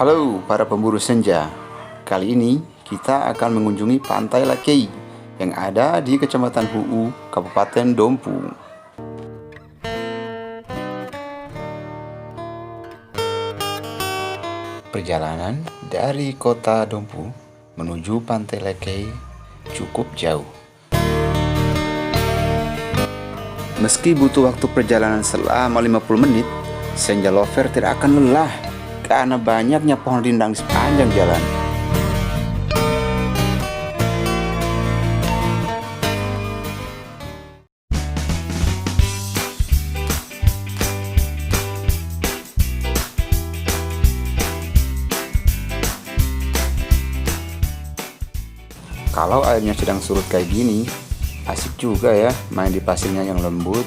Halo para pemburu senja. Kali ini kita akan mengunjungi Pantai Lakei yang ada di Kecamatan Huu, Kabupaten Dompu. Perjalanan dari kota Dompu menuju Pantai Lakei cukup jauh. Meski butuh waktu perjalanan selama 50 menit, senja lover tidak akan lelah karena banyaknya pohon rindang di sepanjang jalan. Kalau airnya sedang surut kayak gini, asik juga ya main di pasirnya yang lembut.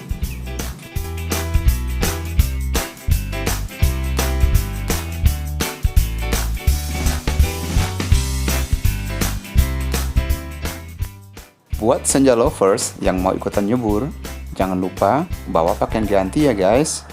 Buat senja lovers yang mau ikutan nyebur, jangan lupa bawa pakaian ganti ya guys.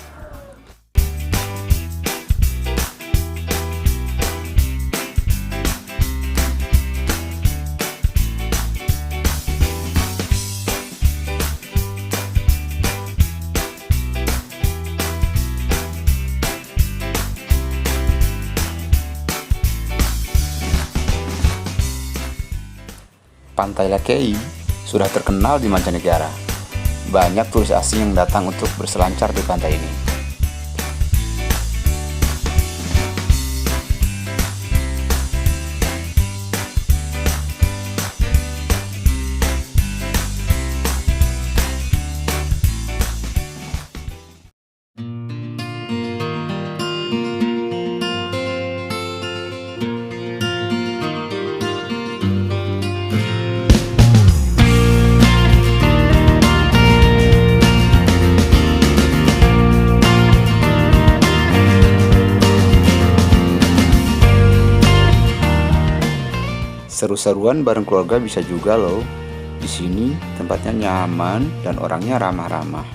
Pantai Lakei sudah terkenal di mancanegara. Banyak turis asing yang datang untuk berselancar di pantai ini. Seru-seruan bareng keluarga bisa juga loh. Di sini tempatnya nyaman dan orangnya ramah-ramah.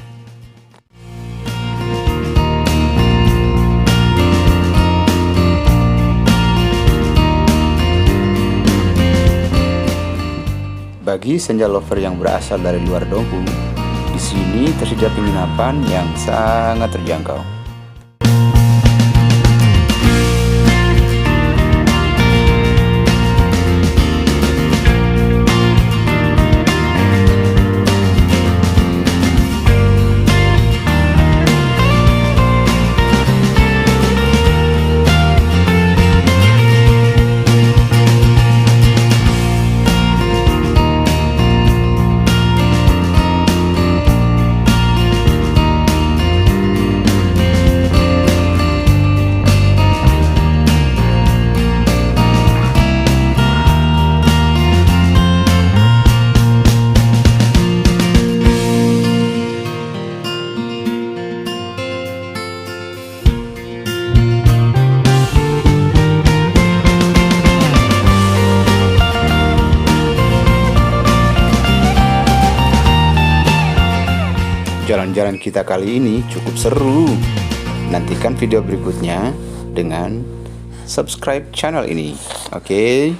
Bagi senja lover yang berasal dari luar Dompu, di sini tersedia penginapan yang sangat terjangkau. Jalan-jalan kita kali ini cukup seru. Nantikan video berikutnya dengan subscribe channel ini. Oke?